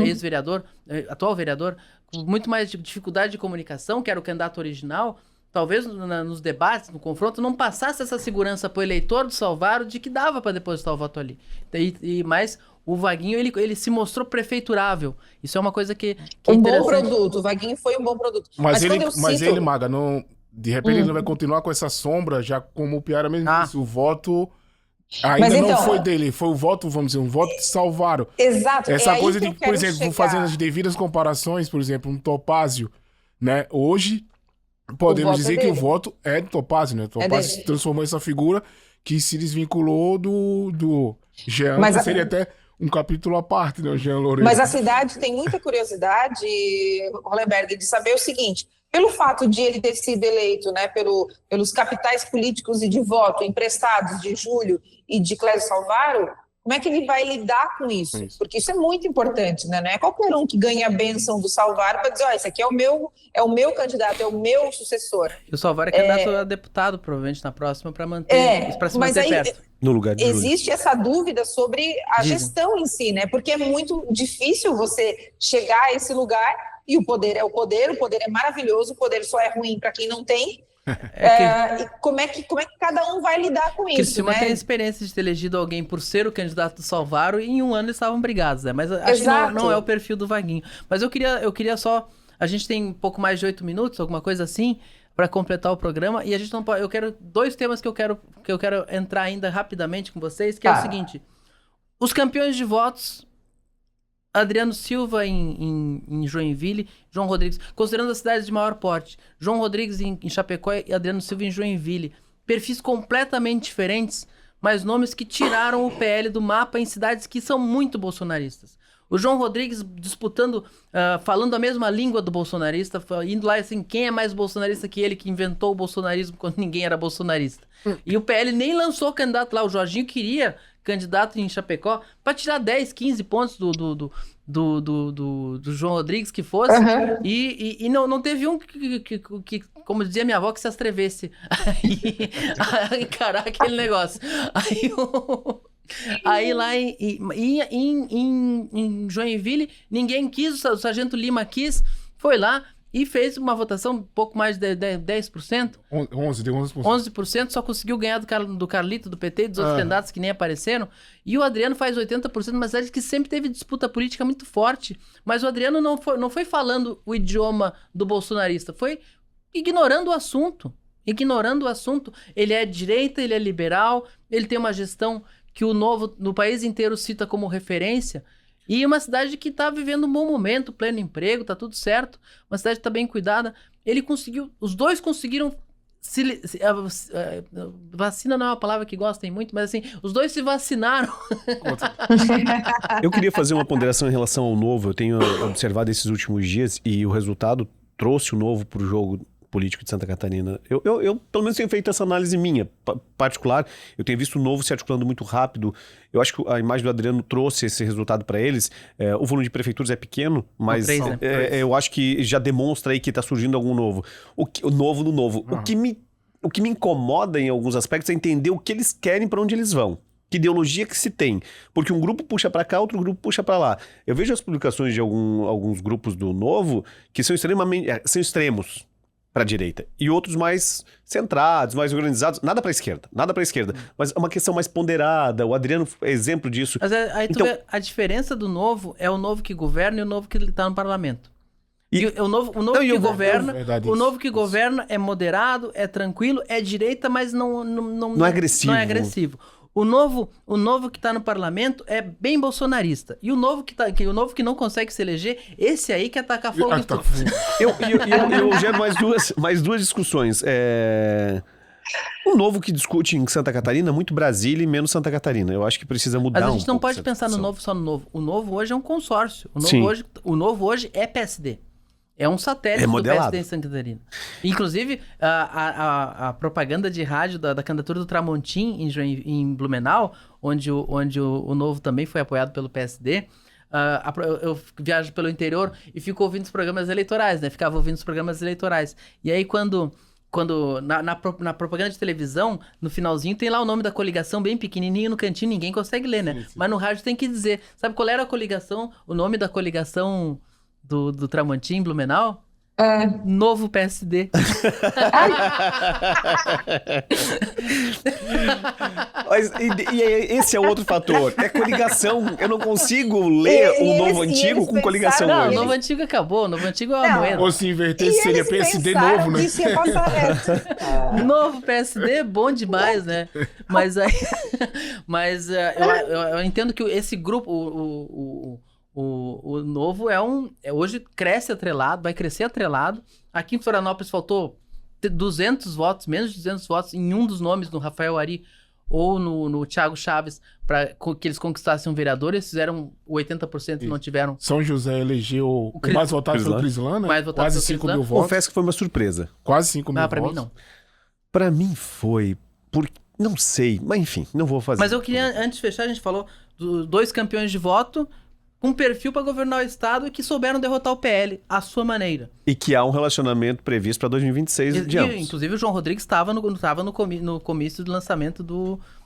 ex-vereador, atual vereador, com muito mais dificuldade de comunicação, que era o candidato original. Talvez nos debates, no confronto, não passasse essa segurança para o eleitor do Salvaro de que dava para depositar o voto ali. Mas o Vaguinho, ele se mostrou prefeiturável. Isso é uma coisa que é interessante. Bom produto. O Vaguinho foi um bom produto. Mas ele, Maga, não, de repente ele não vai continuar com essa sombra, já como o Piara mesmo disse, o voto ainda não foi dele, foi o voto, vamos dizer, um voto de Salvaro. Exato. Essa coisa de, por exemplo, fazendo as devidas comparações, por exemplo, um Topázio, né? Hoje podemos dizer que o voto é do Topázio, né? O Topázio se transformou essa figura que se desvinculou do Jean, que seria até um capítulo à parte, né? O Jean Loureiro. Mas a cidade tem muita curiosidade, Hollenberg, de saber o seguinte: pelo fato de ele ter sido eleito, né, pelos capitais políticos e de voto emprestados de Júlio e de Clésio Salvaro, como é que ele vai lidar com isso? Porque isso é muito importante, né? Não é qualquer um que ganha a bênção do Salvaro para dizer, esse aqui é o meu candidato, é o meu sucessor. E o Salvaro é candidato a deputado, provavelmente, na próxima, para se manter perto. No lugar de Júlio. Existe essa dúvida sobre a gestão em si, né? Porque é muito difícil você chegar a esse lugar e o poder é maravilhoso, o poder só é ruim para quem não tem. E como é que cada um vai lidar com isso, Criciúma né? tem a experiência de ter elegido alguém por ser o candidato do Salvaro e em um ano eles estavam brigados, né? Mas acho que não é o perfil do Vaguinho. Mas eu queria só... A gente tem um pouco mais de 8 minutos, alguma coisa assim, para completar o programa. E a gente não pode... Eu quero 2 temas que eu quero entrar ainda rapidamente com vocês, que é o seguinte. Os campeões de votos... Adriano Silva em Joinville, João Rodrigues, considerando as cidades de maior porte, João Rodrigues em Chapecó e Adriano Silva em Joinville. Perfis completamente diferentes, mas nomes que tiraram o PL do mapa em cidades que são muito bolsonaristas. O João Rodrigues disputando, falando a mesma língua do bolsonarista, indo lá assim, quem é mais bolsonarista que ele, que inventou o bolsonarismo quando ninguém era bolsonarista. E o PL nem lançou candidato lá, o Jorginho queria candidato em Chapecó para tirar 10, 15 pontos do João Rodrigues que fosse, e não teve um que, como dizia minha avó, que se atrevesse a encarar aquele negócio. Aí lá em Joinville, ninguém quis, o Sargento Lima quis, foi lá e fez uma votação um pouco mais de 10%. 11%. 11%, só conseguiu ganhar do Carlito, do PT e dos outros candidatos que nem apareceram. E o Adriano faz 80%, mas é que sempre teve disputa política muito forte. Mas o Adriano não foi falando o idioma do bolsonarista, foi ignorando o assunto. Ele é de direita, ele é liberal, ele tem uma gestão que o Novo, no país inteiro, cita como referência. E uma cidade que está vivendo um bom momento, pleno emprego, tá tudo certo. Uma cidade que está bem cuidada. Os dois conseguiram... vacina não é uma palavra que gostem muito, mas assim, os dois se vacinaram. Eu queria fazer uma ponderação em relação ao Novo. Eu tenho observado esses últimos dias e o resultado trouxe o Novo para o jogo político de Santa Catarina. Eu pelo menos tenho feito essa análise minha particular. Eu tenho visto o Novo se articulando muito rápido. Eu acho que a imagem do Adriano trouxe esse resultado para eles. O volume de prefeituras é pequeno, mas 3, né? Eu acho que já demonstra aí que está surgindo algum novo. O novo no novo. O que me incomoda em alguns aspectos é entender o que eles querem, para onde eles vão. Que ideologia que se tem. Porque um grupo puxa para cá, outro grupo puxa para lá. Eu vejo as publicações de alguns grupos do Novo que são extremos para a direita, e outros mais centrados, mais organizados, nada para a esquerda, mas é uma questão mais ponderada. O Adriano é exemplo disso. Mas aí tu vê, a diferença do Novo é o Novo que governa e o Novo que está no parlamento. O Novo que governa é moderado, é tranquilo, é direita, mas não é agressivo. Não é agressivo. O novo que tá no parlamento é bem bolsonarista. E o novo que não consegue se eleger, esse aí que ataca fogo em tudo. Eu gero mais duas discussões. O Novo que discute em Santa Catarina, muito Brasília e menos Santa Catarina. Eu acho que precisa mudar. Mas a gente não pode pensar no Novo só no Novo. O Novo hoje é um consórcio. O Novo hoje é PSD. É um satélite do Remodelado. PSD em Santa Catarina. Inclusive, a propaganda de rádio da candidatura do Tramontim em Blumenau, onde o Novo também foi apoiado pelo PSD. Eu viajo pelo interior e fico ouvindo os programas eleitorais, né? Ficava ouvindo os programas eleitorais. E aí, quando na propaganda de televisão, no finalzinho, tem lá o nome da coligação bem pequenininho no cantinho, ninguém consegue ler, né? Sim, sim. Mas no rádio tem que dizer. Sabe qual era a coligação, o nome da coligação do Tramontim em Blumenau? Novo PSD. Mas, esse é outro fator. É coligação. Eu não consigo ler o novo antigo com coligação Não, o hoje. novo antigo acabou. O novo antigo é uma moeda. Ou se invertesse, seria PSD novo, né? Isso ia passar reto. Novo PSD é bom demais, né? Mas aí. Mas eu entendo que esse grupo, o Novo hoje cresce atrelado, vai crescer atrelado. Aqui em Florianópolis faltou 200 votos, menos de 200 votos em um dos nomes, no Rafael Ari ou no Thiago Chaves, para que eles conquistassem um vereador. Eles fizeram 80% e não tiveram. São José elegeu o mais votado pelo Crislã, né? Mais votado Quase pelo 5 Crislã. mil votos. Confesso que foi uma surpresa. Quase 5 mil Pra votos. mim não. Pra mim foi não sei, mas enfim, não vou fazer. Mas eu queria, antes de fechar, a gente falou dos 2 campeões de voto com perfil para governar o estado e que souberam derrotar o PL à sua maneira. E que há um relacionamento previsto para 2026 de ambos. Inclusive o João Rodrigues estava no comício de lançamento da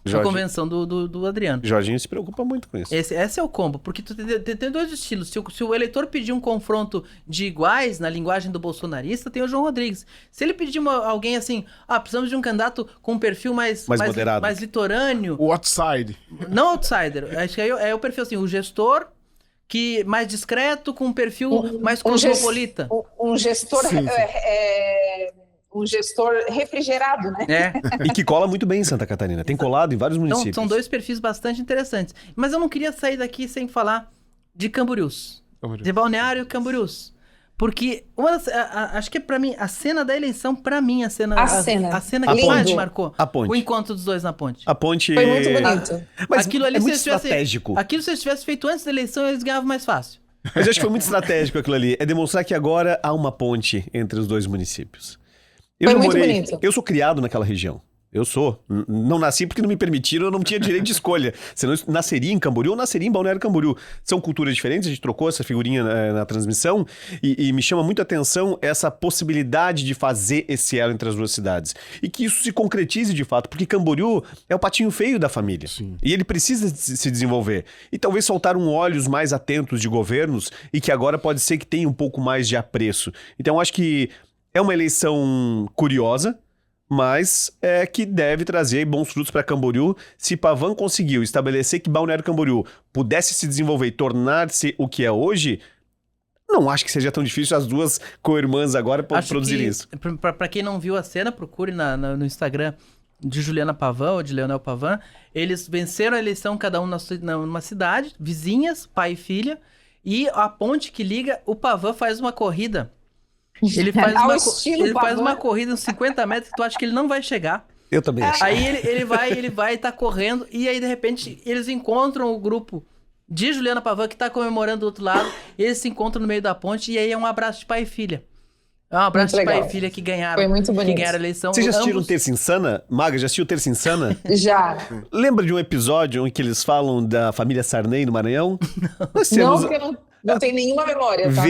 Jorge. convenção do Adriano. Jorginho se preocupa muito com isso. Esse é o combo, porque tu tem 2 estilos. Se o eleitor pedir um confronto de iguais na linguagem do bolsonarista, tem o João Rodrigues. Se ele pedir alguém assim, precisamos de um candidato com um perfil mais moderado, mais litorâneo, O outside. não outsider, acho que é o perfil assim, o gestor que mais discreto, com um perfil mais cosmopolita. Um gestor Sim, sim. Um gestor refrigerado, né? É. E que cola muito bem em Santa Catarina. Tem colado em vários Então, municípios. são 2 perfis bastante interessantes. Mas eu não queria sair daqui sem falar de Camboriús. De Balneário Camboriús. Porque acho que pra mim, a cena da eleição, pra mim, a cena que mais me marcou. A ponte. O encontro dos 2 na ponte. A ponte... Foi muito bonito. Mas Aquilo ali, é muito se eles tivessem- estratégico. Aquilo se eles tivessem feito antes da eleição, eles ganhavam mais fácil. Mas eu acho que foi muito estratégico aquilo ali. É demonstrar que agora há uma ponte entre os 2 municípios. Foi muito bonito. Eu sou criado naquela região. Eu sou. Não nasci porque não me permitiram, eu não tinha direito de escolha. Se eu não nasceria em Camboriú, eu nasceria em Balneário Camboriú. São culturas diferentes, a gente trocou essa figurinha na transmissão e me chama muito a atenção essa possibilidade de fazer esse elo entre as 2 cidades. E que isso se concretize de fato, porque Camboriú é o patinho feio da família. Sim. E ele precisa se desenvolver. E talvez soltaram olhos mais atentos de governos e que agora pode ser que tenha um pouco mais de apreço. Então eu acho que é uma eleição curiosa, mas que deve trazer bons frutos para Camboriú. Se Pavão conseguiu estabelecer que Balneário Camboriú pudesse se desenvolver e tornar-se o que é hoje, não acho que seja tão difícil as 2 co-irmãs agora produzirem isso. Pra quem não viu a cena, procure no Instagram de Juliana Pavão ou de Leonel Pavão. Eles venceram a eleição, cada um numa cidade, vizinhas, pai e filha, e a ponte que liga, o Pavão faz uma corrida. Ele faz uma corrida uns 50 metros que tu acha que ele não vai chegar. Eu também acho. Aí ele vai tá correndo e aí de repente eles encontram o grupo de Juliana Pavão que tá comemorando do outro lado, e eles se encontram no meio da ponte e aí é um abraço de pai e filha. É um abraço Muito de pai legal. e filha que ganharam. Foi muito bonito. Que ganharam a eleição. Vocês já assistiram Ambos- Terça Insana? Maga, já assistiu Terça Insana? Já. Lembra de um episódio em que eles falam da família Sarney no Maranhão? Nós temos... Não, porque eu não tenho nenhuma memória, tá?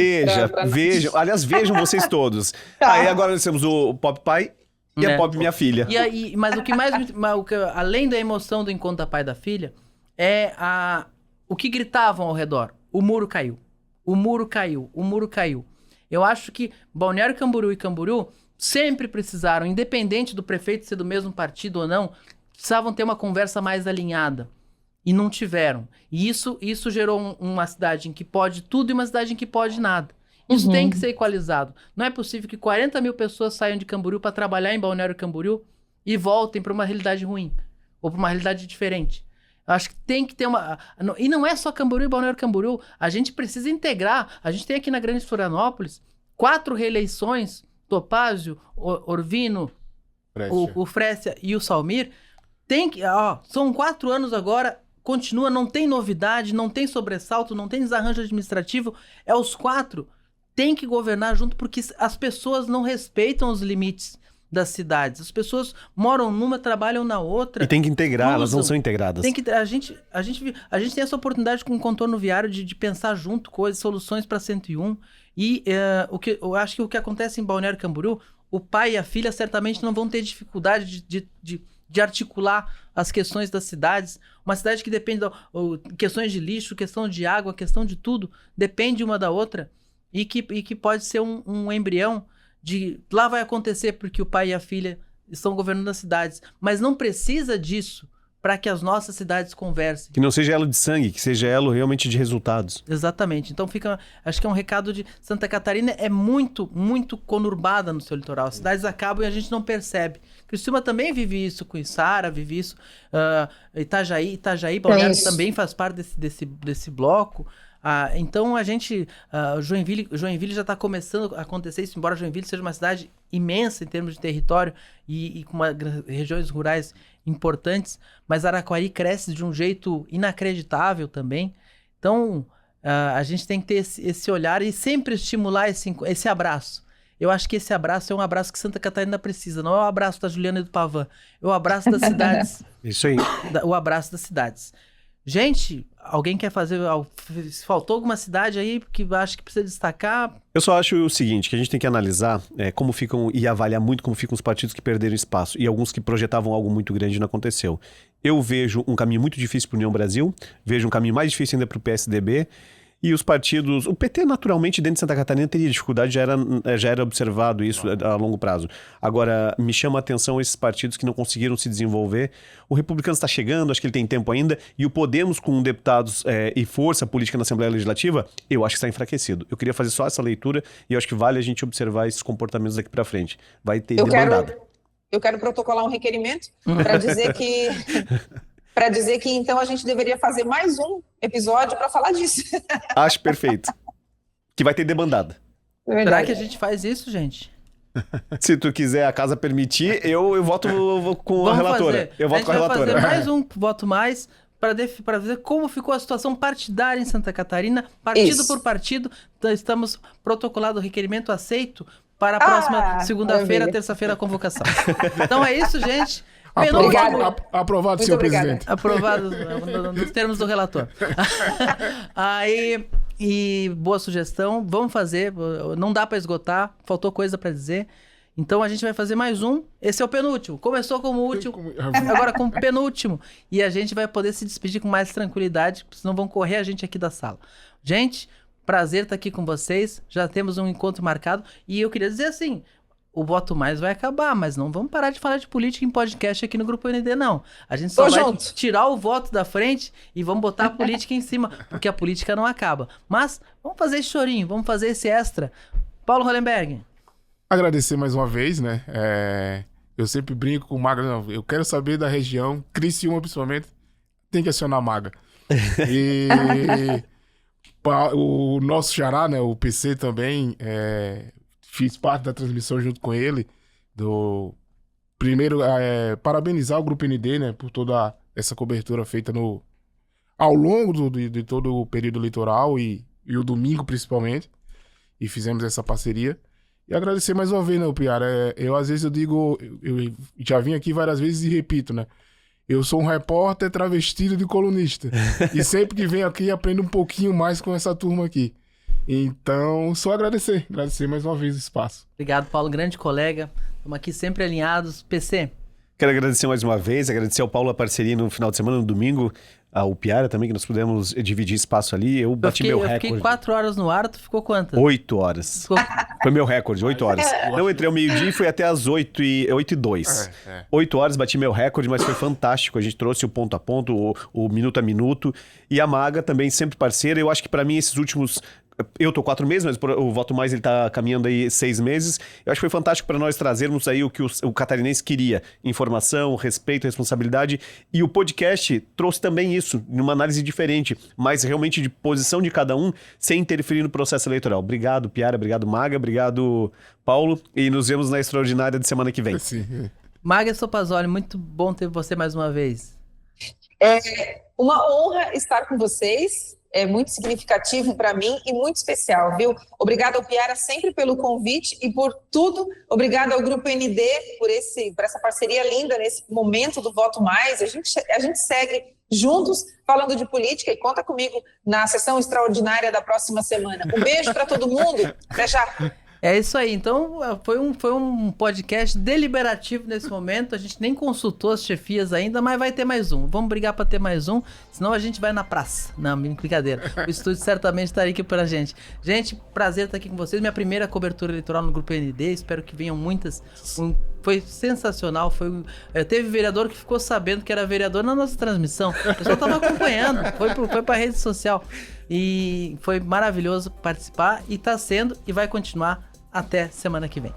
Vejam. Aliás, vejam vocês todos. Tá. Aí agora nós temos o Pop Pai e a Pop Minha Filha. E aí, mas o que mais além da emoção do encontro da pai e da filha é o que gritavam ao redor. O muro caiu. O muro caiu. O muro caiu. Eu acho que Balneário Camboriú e Camboriú sempre precisaram, independente do prefeito ser do mesmo partido ou não, precisavam ter uma conversa mais alinhada. E não tiveram. E isso gerou uma cidade em que pode tudo e uma cidade em que pode nada. Isso tem que ser equalizado. Não é possível que 40 mil pessoas saiam de Camboriú para trabalhar em Balneário Camboriú e voltem para uma realidade ruim. Ou para uma realidade diferente. Eu acho que tem que ter uma... E não é só Camboriú e Balneário Camboriú. A gente precisa integrar. A gente tem aqui na Grande Florianópolis 4 reeleições. Topázio, Orvino, o Frécia e o Salmir. São 4 anos agora... Continua, não tem novidade, não tem sobressalto, não tem desarranjo administrativo. É os 4 tem que governar junto porque as pessoas não respeitam os limites das cidades. As pessoas moram numa, trabalham na outra. E tem que integrar, elas não cruzam. são integradas. A gente tem essa oportunidade com o contorno viário de pensar junto coisas, soluções para 101. E eu acho que o que acontece em Balneário Camboriú, o pai e a filha certamente não vão ter dificuldade de articular as questões das cidades. Uma cidade que depende de questões de lixo, questão de água, questão de tudo, depende uma da outra. E que pode ser um embrião lá vai acontecer porque o pai e a filha estão governando as cidades. Mas não precisa disso para que as nossas cidades conversem. Que não seja elo de sangue, que seja elo realmente de resultados. Exatamente. Então acho que é um recado de Santa Catarina é muito, muito conurbada no seu litoral. As cidades acabam e a gente não percebe. Criciúma também vive isso com Içara, vive isso. Itajaí, Balneário também faz parte desse bloco. Então a gente, Joinville já está começando a acontecer isso, embora Joinville seja uma cidade imensa em termos de território e com regiões rurais importantes, mas Araquari cresce de um jeito inacreditável também. Então a gente tem que ter esse olhar e sempre estimular esse abraço. Eu acho que esse abraço é um abraço que Santa Catarina precisa, não é o abraço da Juliana e do Pavan, é o abraço das cidades. Isso aí. O abraço das cidades. Gente, alguém quer fazer... Faltou alguma cidade aí que acha que precisa destacar? Eu só acho o seguinte, que a gente tem que analisar como ficam e avaliar muito como ficam os partidos que perderam espaço e alguns que projetavam algo muito grande e não aconteceu. Eu vejo um caminho muito difícil para a União Brasil, vejo um caminho mais difícil ainda para o PSDB e os partidos... O PT, naturalmente, dentro de Santa Catarina teria dificuldade, já era observado isso a longo prazo. Agora, me chama a atenção esses partidos que não conseguiram se desenvolver. O Republicano está chegando, acho que ele tem tempo ainda, e o Podemos, com deputados e força política na Assembleia Legislativa, eu acho que está enfraquecido. Eu queria fazer só essa leitura e eu acho que vale a gente observar esses comportamentos daqui para frente. Vai ter demandado. Eu quero protocolar um requerimento para dizer que... Para dizer que, então, a gente deveria fazer mais um episódio para falar disso. Acho perfeito. Que vai ter demandada. Será que a gente faz isso, gente? Se tu quiser, a casa permitir, eu voto com a relatora. Eu voto com a relatora. A gente vai fazer mais um voto mais para ver como ficou a situação partidária em Santa Catarina, partido por partido. Então, estamos protocolado o requerimento aceito para a próxima segunda-feira, terça-feira, a convocação. Então é isso, gente. Aprovado, senhor presidente. Aprovado nos termos do relator. E boa sugestão, vamos fazer. Não dá para esgotar, faltou coisa para dizer. Então a gente vai fazer mais um. Esse é o penúltimo. Começou como último, agora como penúltimo. E a gente vai poder se despedir com mais tranquilidade, senão vão correr a gente aqui da sala. Gente, prazer estar aqui com vocês. Já temos um encontro marcado. E eu queria dizer assim... O Voto Mais vai acabar, mas não vamos parar de falar de política em podcast aqui no Grupo ND, não. A gente só vai tirar o voto da frente e vamos botar a política em cima, porque a política não acaba. Mas vamos fazer esse chorinho, vamos fazer esse extra. Paulo Hollenberg. Agradecer mais uma vez, né? Eu sempre brinco com o Maga, eu quero saber da região, Criciúma principalmente, tem que acionar a Maga. E o nosso xará, né, o PC também... Fiz parte da transmissão junto com ele. Primeiro, parabenizar o Grupo ND, né, por toda essa cobertura feita ao longo de todo o período eleitoral e o domingo, principalmente. E fizemos essa parceria. E agradecer mais uma vez, né, Piara. Às vezes eu digo, eu já vim aqui várias vezes e repito, né? Eu sou um repórter travestido de colunista. E sempre que venho aqui, aprendo um pouquinho mais com essa turma aqui. Então, só agradecer mais uma vez o espaço. Obrigado, Paulo, grande colega. Estamos aqui sempre alinhados. PC. Quero agradecer mais uma vez, agradecer ao Paulo a parceria no final de semana, no domingo, ao Piara também, que nós pudemos dividir espaço ali. Eu bati meu recorde. Eu fiquei 4 horas no ar, tu ficou quantas? 8 horas. Foi meu recorde, 8 horas. Não entrei ao meio-dia e fui até as 8h02. 8 horas, bati meu recorde, mas foi fantástico. A gente trouxe o ponto a ponto, o minuto a minuto. E a Maga também sempre parceira. Eu acho que para mim esses últimos... Eu tô 4 meses, mas o Voto Mais ele tá caminhando aí 6 meses. Eu acho que foi fantástico para nós trazermos aí o que o catarinense queria. Informação, respeito, responsabilidade. E o podcast trouxe também isso, numa análise diferente, mas realmente de posição de cada um, sem interferir no processo eleitoral. Obrigado, Piara, obrigado, Maga, obrigado, Paulo. E nos vemos na Extraordinária de semana que vem. Sim. Maga Sopazoli, muito bom ter você mais uma vez. É uma honra estar com vocês. muito significativo para mim e muito especial, viu? Obrigada ao Piara sempre pelo convite e por tudo. Obrigada ao Grupo ND por essa parceria linda nesse momento do Voto Mais. A gente segue juntos falando de política e conta comigo na sessão extraordinária da próxima semana. Um beijo para todo mundo. Até já. É isso aí, então foi um podcast deliberativo nesse momento, a gente nem consultou as chefias ainda, mas vai ter mais um, vamos brigar pra ter mais um, senão a gente vai na praça, não, brincadeira, o estúdio certamente estaria aqui pra gente. Gente, prazer estar aqui com vocês, minha primeira cobertura eleitoral no Grupo ND, espero que venham muitas, foi sensacional, teve vereador que ficou sabendo que era vereador na nossa transmissão, o pessoal tava acompanhando, foi pra rede social, e foi maravilhoso participar, e tá sendo, e vai continuar até semana que vem.